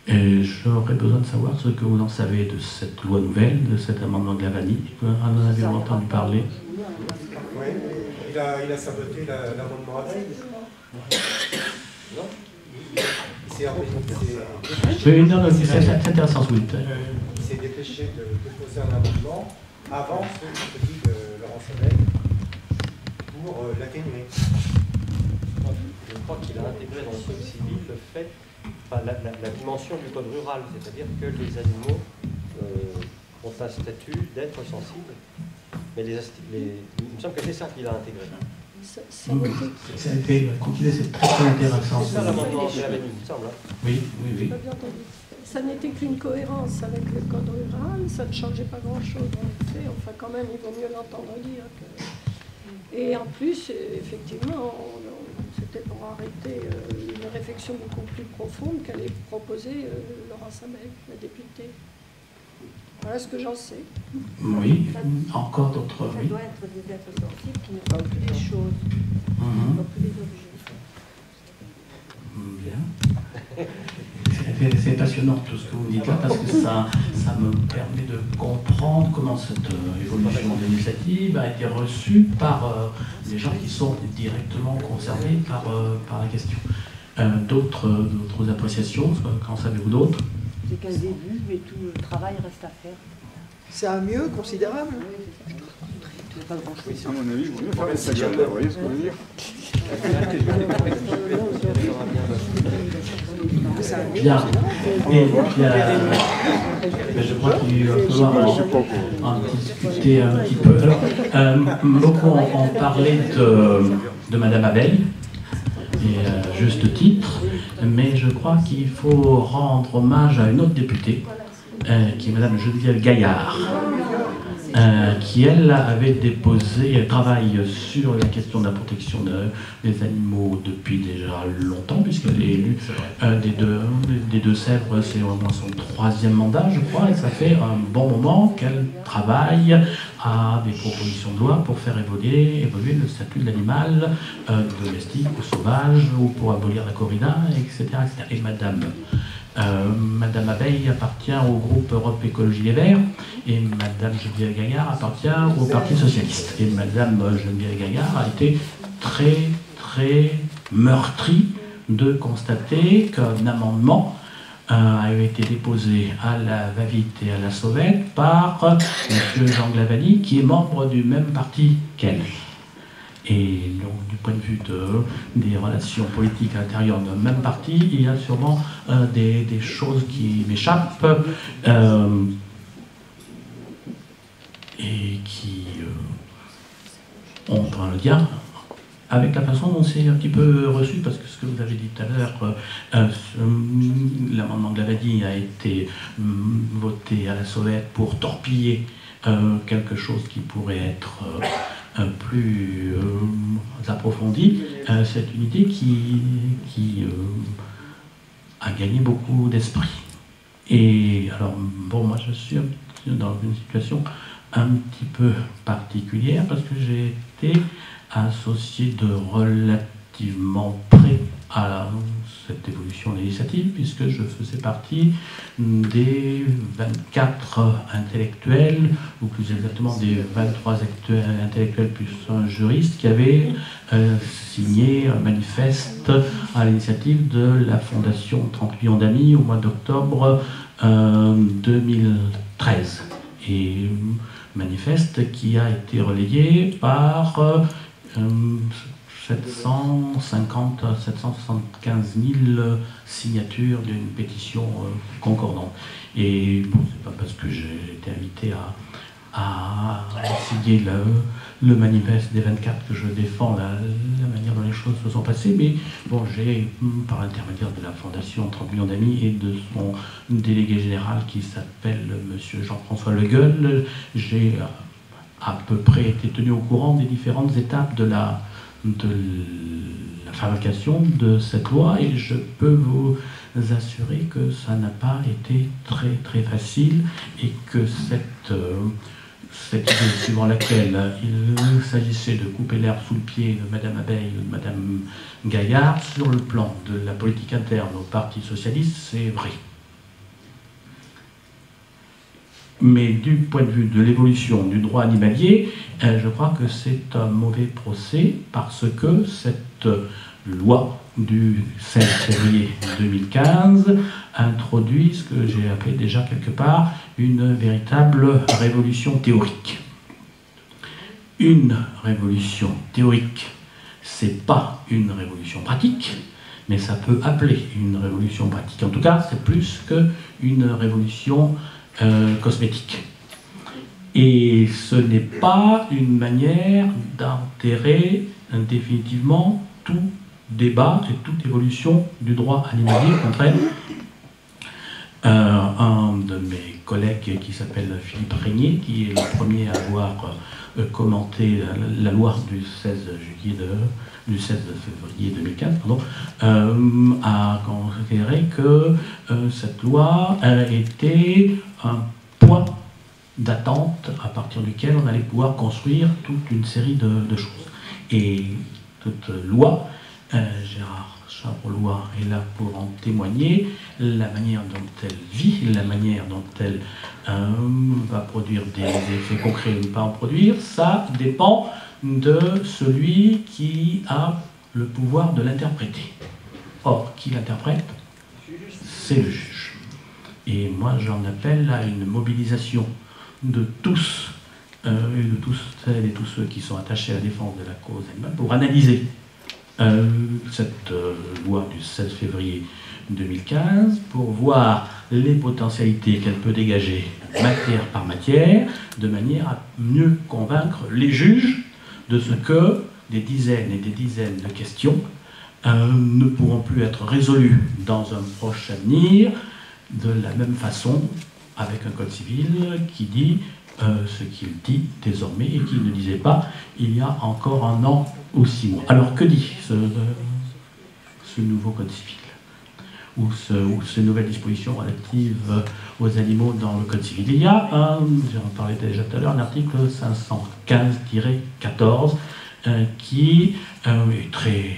Et j'aurais besoin de savoir ce que vous en savez de cette loi nouvelle, de cet amendement de Lavani. Vous en avez entendu parler? Oui, il a saboté l'amendement à veille. Non, c'est intéressant, oui. Il s'est dépêché de déposer un amendement avant ce que dit Laurent Sameil pour l'atténuer. Je crois qu'il a intégré dans le code civil le fait, enfin, la dimension du code rural, c'est-à-dire que les animaux ont un statut d'être sensibles. Mais il me semble que c'est ça qu'il a intégré. Ça a été continué, c'est très intéressant. C'est ça l'amendement de Lavani, il me semble. Oui, oui, oui. Ça n'était qu'une cohérence avec le code rural, ça ne changeait pas grand-chose en effet. Enfin, quand même, il vaut mieux l'entendre dire que... Et en plus, effectivement, c'était pour arrêter une réflexion beaucoup plus profonde qu'allait proposer Laurent Sameil, la députée. Voilà ce que j'en sais. Oui, encore d'autres. Ça oui. doit être des êtres sensibles qui ne voient plus les choses, qui ne voient plus les objets. Bien. C'est passionnant tout ce que vous dites là, parce que ça me permet de comprendre comment cette évolution de l'initiative a été reçue par les gens qui sont directement concernés par la question. D'autres appréciations, qu'en savez-vous d'autres? C'est qu'un début, mais tout le travail reste à faire. C'est un mieux considérable. C'est pas grand-chose. À mon avis, il vaut mieux fermer sa gueule, là, vous voyez ce que je veux dire? Bien. Et puis, je crois qu'il va falloir en discuter un petit peu. Alors, beaucoup ont parlé de Madame Abeille, et à juste titre, mais je crois qu'il faut rendre hommage à une autre députée, qui est Madame Geneviève Gaillard, qui, elle, avait déposé, elle travaille sur la question de la protection des animaux depuis déjà longtemps, puisqu'elle est élue des Deux-Sèvres, c'est au moins son 3e mandat, je crois, et ça fait un bon moment qu'elle travaille à des propositions de loi pour faire évoluer le statut de l'animal domestique ou sauvage, ou pour abolir la corrida, etc. Et Madame Abeille appartient au groupe Europe Écologie Les Verts, et Madame Geneviève Gaillard appartient au Parti Socialiste. Et Madame Geneviève Gaillard a été très, très meurtrie de constater qu'un amendement a été déposé à la va-vite et à la sauvette par M. Jean Glavany, qui est membre du même parti qu'elle. Et donc, du point de vue des relations politiques à l'intérieur d'un même parti, il y a sûrement des choses qui m'échappent et qui ont un lien avec la façon dont c'est un petit peu reçu, parce que ce que vous avez dit tout à l'heure, l'amendement de Glavany a été voté à la sauvette pour torpiller quelque chose qui pourrait être plus approfondie. C'est une idée qui a gagné beaucoup d'esprit. Et alors, bon, moi je suis dans une situation un petit peu particulière parce que j'ai été associé de relativement près à cette évolution législative, puisque je faisais partie des 24 intellectuels, ou plus exactement des 23 intellectuels plus un juriste, qui avaient signé un manifeste à l'initiative de la Fondation 30 millions d'amis au mois d'octobre 2013. Et manifeste qui a été relayé par 775 000 signatures d'une pétition concordante. Et bon, c'est pas parce que j'ai été invité à signer le manifeste des 24 que je défends la manière dont les choses se sont passées, mais bon, j'ai, par l'intermédiaire de la Fondation 30 millions d'amis et de son délégué général qui s'appelle M. Jean-François Le Gueule, j'ai à peu près été tenu au courant des différentes étapes de la fabrication de cette loi, et je peux vous assurer que ça n'a pas été très très facile, et que cette idée suivant laquelle il s'agissait de couper l'herbe sous le pied de Madame Abeille ou de Madame Gaillard, sur le plan de la politique interne au Parti Socialiste, c'est vrai. mais du point de vue de l'évolution du droit animalier, je crois que c'est un mauvais procès parce que cette loi du 16 février 2015 introduit ce que j'ai appelé déjà quelque part une véritable révolution théorique. Une révolution théorique, c'est pas une révolution pratique, mais ça peut appeler une révolution pratique. En tout cas, c'est plus qu'une révolution cosmétique. Et ce n'est pas une manière d'enterrer définitivement tout débat et toute évolution du droit animalier. Au contraire, un de mes collègues qui s'appelle Philippe Régnier, qui est le premier à avoir commenté la loi du 16 février 2015, a considéré que cette loi était un point d'attente à partir duquel on allait pouvoir construire toute une série de choses. Et toute loi, Gérard Charolois est là pour en témoigner, la manière dont elle vit, la manière dont elle va produire des effets concrets ou ne pas en produire, ça dépend de celui qui a le pouvoir de l'interpréter. Or, qui l'interprète? C'est le juge. Et moi, j'en appelle à une mobilisation de tous, et de tous celles et tous ceux qui sont attachés à la défense de la cause animale, pour analyser cette loi du 16 février 2015, pour voir les potentialités qu'elle peut dégager matière par matière, de manière à mieux convaincre les juges de ce que des dizaines et des dizaines de questions ne pourront plus être résolues dans un proche avenir de la même façon, avec un code civil qui dit ce qu'il dit désormais et qu'il ne disait pas il y a encore 1 an ou 6 mois. Alors que dit ce nouveau code civil ou ces nouvelles dispositions relatives aux animaux dans le code civil? Il y a j'en parlais déjà tout à l'heure, un article 515-14 qui est très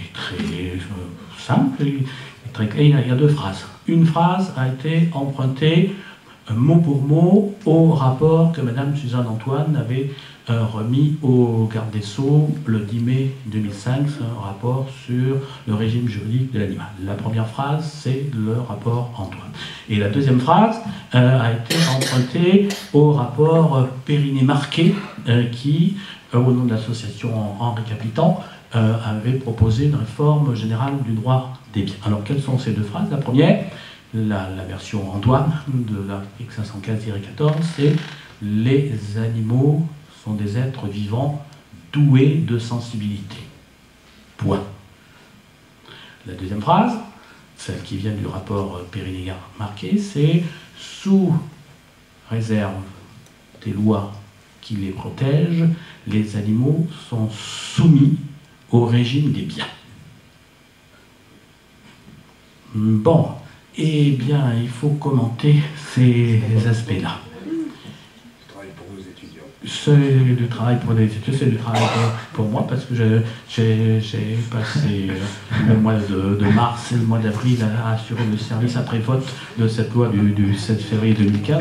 simple et très clair. Il y a 2 phrases. Une phrase a été empruntée mot pour mot au rapport que Madame Suzanne Antoine avait remis au garde des Sceaux le 10 mai 2005, un rapport sur le régime juridique de l'animal. La première phrase, c'est le rapport Antoine. Et la deuxième phrase a été empruntée au rapport Périnée-Marquet qui, au nom de l'association Henri Capitan, avait proposé une réforme générale du droit des biens. Alors, quelles sont ces 2 phrases? La première, la version Antoine de l'article 515-14, c'est « Les animaux sont des êtres vivants doués de sensibilité. » Point. La deuxième phrase, celle qui vient du rapport Périnée-Marquet, c'est « Sous réserve des lois qui les protègent, les animaux sont soumis au régime des biens. » Bon. Eh bien, il faut commenter ces aspects-là. Du travail pour vos étudiants. C'est du travail pour les étudiants, c'est du travail pour moi, parce que j'ai passé le mois de mars et le mois d'avril à assurer le service après-vote de cette loi du 7 février 2015,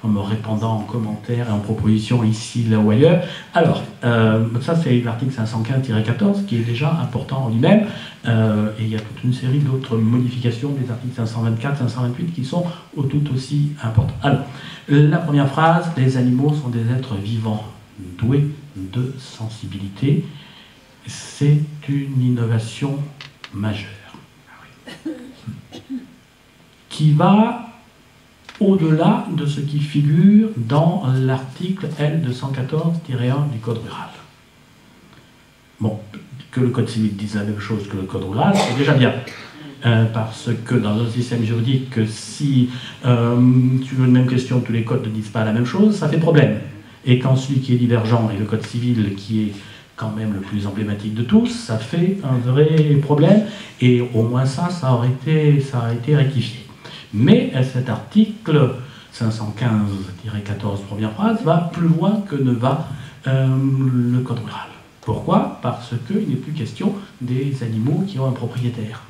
en me répandant en commentaires et en propositions ici, là ou ailleurs. Alors, ça c'est l'article 515-14 qui est déjà important en lui-même, et il y a toute une série d'autres modifications des articles 524, 528 qui sont tout aussi importants. Alors, la première phrase, les animaux sont des êtres vivants doués de sensibilité, c'est une innovation majeure qui va au-delà de ce qui figure dans l'article L214-1 du Code rural. Bon, que le Code civil dise la même chose que le Code rural, c'est déjà bien. Parce que dans un système juridique, si tu veux une même question, tous les codes ne disent pas la même chose, ça fait problème. Et quand celui qui est divergent est le Code civil, qui est quand même le plus emblématique de tous, ça fait un vrai problème. Et au moins ça a été rectifié. Mais cet article 515-14, première phrase, va plus loin que ne va le Code rural. Pourquoi? Parce qu'il n'est plus question des animaux qui ont un propriétaire.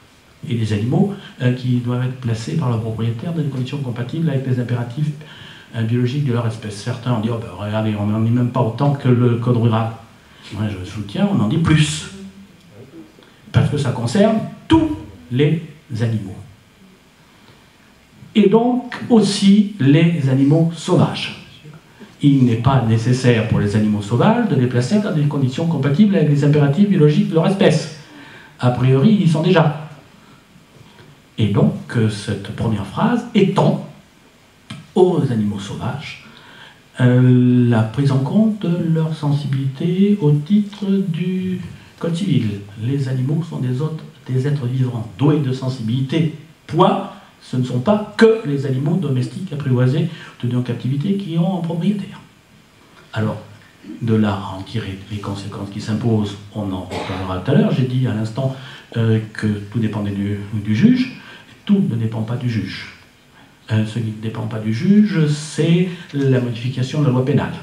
Et des animaux qui doivent être placés par leur propriétaire dans des conditions compatibles avec les impératifs biologique de leur espèce. Certains ont dit, oh ben regardez, on n'en dit même pas autant que le code rural. Moi je soutiens, on en dit plus. Parce que ça concerne tous les animaux. Et donc aussi les animaux sauvages. Il n'est pas nécessaire pour les animaux sauvages de les placer dans des conditions compatibles avec les impératifs biologiques de leur espèce. A priori, ils y sont déjà. Et donc, cette première phrase étend aux animaux sauvages la prise en compte de leur sensibilité au titre du Code civil. Les animaux sont des êtres vivants doués de sensibilité. Point. Ce ne sont pas que les animaux domestiques apprivoisés, tenus en captivité, qui ont un propriétaire. Alors, de là à en tirer les conséquences qui s'imposent, on en reparlera tout à l'heure. J'ai dit à l'instant que tout dépendait du juge. Tout ne dépend pas du juge. Ce qui ne dépend pas du juge, c'est la modification de la loi pénale.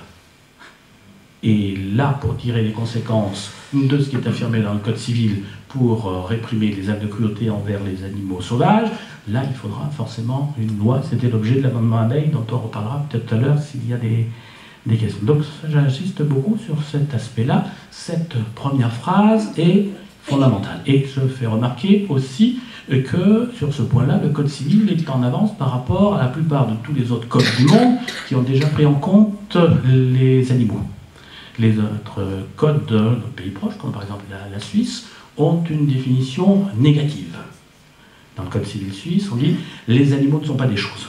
Et là, pour tirer les conséquences de ce qui est affirmé dans le Code civil pour réprimer les actes de cruauté envers les animaux sauvages, là, il faudra forcément une loi. C'était l'objet de l'amendement abeille, dont on reparlera peut-être tout à l'heure s'il y a des questions. Donc, j'insiste beaucoup sur cet aspect-là. Cette première phrase est fondamentale. Et je fais remarquer aussi que, sur ce point-là, le Code civil est en avance par rapport à la plupart de tous les autres codes du monde qui ont déjà pris en compte les animaux. Les autres codes de nos pays proches, comme par exemple la Suisse, ont une définition négative. Dans le Code civil suisse, on dit « les animaux ne sont pas des choses ».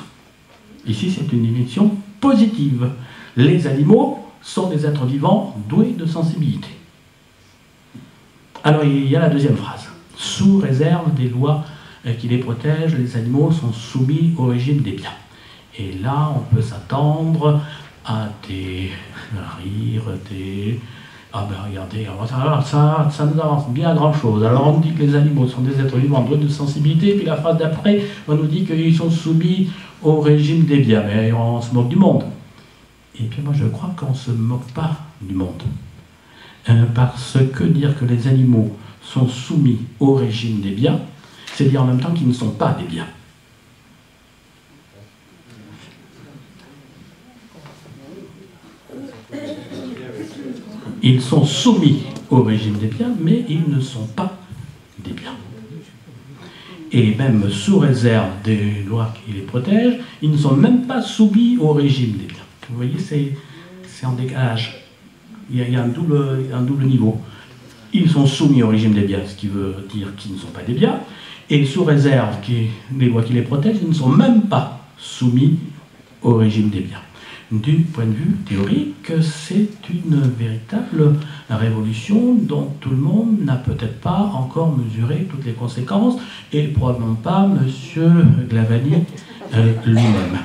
Ici, c'est une définition positive. Les animaux sont des êtres vivants doués de sensibilité. Alors, il y a la deuxième phrase. « Sous réserve des lois qui les protègent, les animaux sont soumis au régime des biens ». Et là, on peut s'attendre à des rires, des... Ah ben regardez, alors ça nous avance bien à grand chose. Alors on nous dit que les animaux sont des êtres vivants doués de sensibilité, puis la phrase d'après, on nous dit qu'ils sont soumis au régime des biens. Mais on se moque du monde. Et puis moi je crois qu'on ne se moque pas du monde. Parce que dire que les animaux sont soumis au régime des biens, c'est dire en même temps qu'ils ne sont pas des biens. Ils sont soumis au régime des biens, mais ils ne sont pas des biens. Et même sous réserve des lois qui les protègent, ils ne sont même pas soumis au régime des biens. Vous voyez, c'est en décalage. Il y a un double niveau. Ils sont soumis au régime des biens, ce qui veut dire qu'ils ne sont pas des biens, et sous réserve des lois qui les protègent, ils ne sont même pas soumis au régime des biens. Du point de vue théorique, c'est une véritable révolution dont tout le monde n'a peut-être pas encore mesuré toutes les conséquences, et probablement pas M. Glavany lui-même.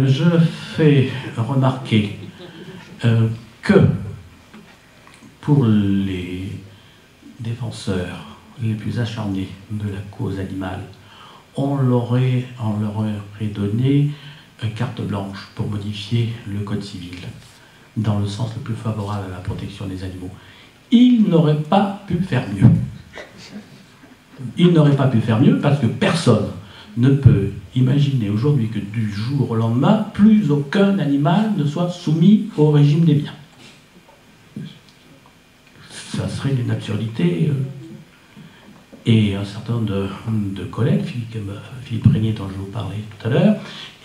Je fais remarquer que pour les défenseurs les plus acharnés de la cause animale, on leur aurait donné carte blanche pour modifier le Code civil dans le sens le plus favorable à la protection des animaux. Ils n'auraient pas pu faire mieux. Ils n'auraient pas pu faire mieux parce que personne ne peut imaginer aujourd'hui que du jour au lendemain, plus aucun animal ne soit soumis au régime des biens. Ça serait d'une absurdité. Et un certain nombre de collègues, Philippe Régnier dont je vous parlais tout à l'heure,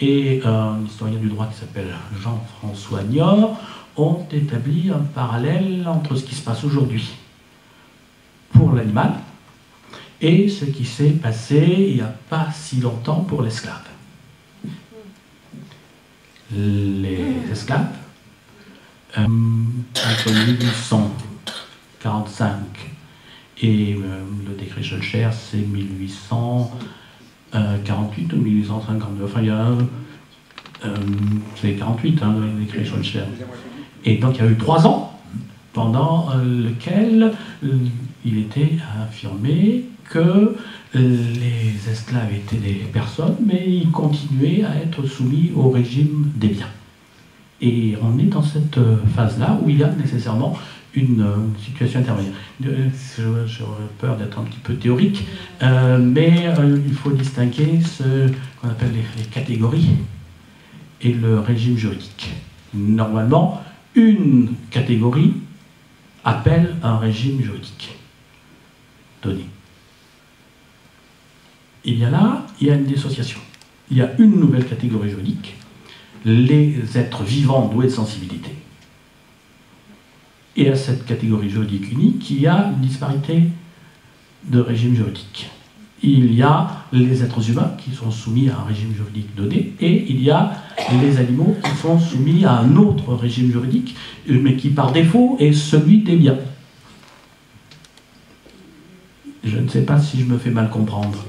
et un historien du droit qui s'appelle Jean-François Niort, ont établi un parallèle entre ce qui se passe aujourd'hui pour l'animal et ce qui s'est passé il n'y a pas si longtemps pour l'esclave. Les esclaves, entre 1845 et le décret Schœlcher, c'est 1848 ou 1852. Enfin, il y a c'est 48, le décret Schœlcher. Et donc, il y a eu 3 ans pendant lesquels il était affirmé que les esclaves étaient des personnes, mais ils continuaient à être soumis au régime des biens. Et on est dans cette phase-là où il y a nécessairement une situation intermédiaire. J'aurais peur d'être un petit peu théorique, mais il faut distinguer ce qu'on appelle les catégories et le régime juridique. Normalement, une catégorie appelle un régime juridique donné. Il y a une dissociation. Il y a une nouvelle catégorie juridique, les êtres vivants doués de sensibilité. Et à cette catégorie juridique unique, il y a une disparité de régime juridique. Il y a les êtres humains qui sont soumis à un régime juridique donné, et il y a les animaux qui sont soumis à un autre régime juridique, mais qui par défaut est celui des biens. Je ne sais pas si je me fais mal comprendre.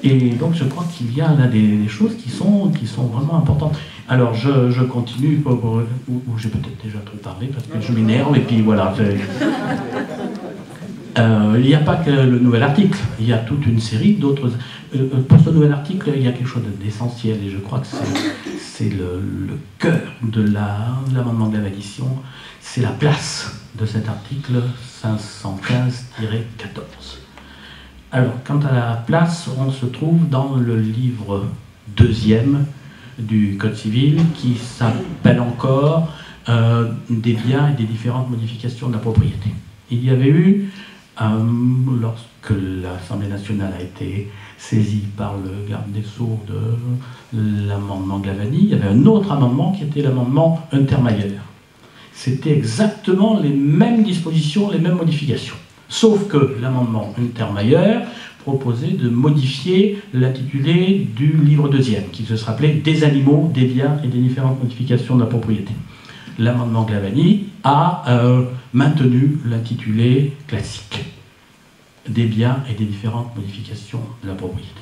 Et donc je crois qu'il y a là des choses qui sont vraiment importantes. Alors je continue, ou j'ai peut-être déjà trop parlé parce que je m'énerve, et puis voilà. Il n'y a pas que le nouvel article, il y a toute une série d'autres. Pour ce nouvel article, il y a quelque chose d'essentiel, et je crois que c'est le cœur de l'amendement de la Glavany, c'est la place de cet article 515-14. Alors, quant à la place, on se trouve dans le livre 2e du Code civil, qui s'appelle encore des biens et des différentes modifications de la propriété. Il y avait eu, lorsque l'Assemblée nationale a été saisie par le garde des Sceaux de l'amendement Glavany, il y avait un autre amendement qui était l'amendement Untermeyer. C'était exactement les mêmes dispositions, les mêmes modifications. Sauf que l'amendement Untermeyer proposait de modifier l'intitulé du livre 2e, qui se rappelait « Des animaux, des biens et des différentes modifications de la propriété ». L'amendement Glavany a maintenu l'intitulé classique « Des biens et des différentes modifications de la propriété ».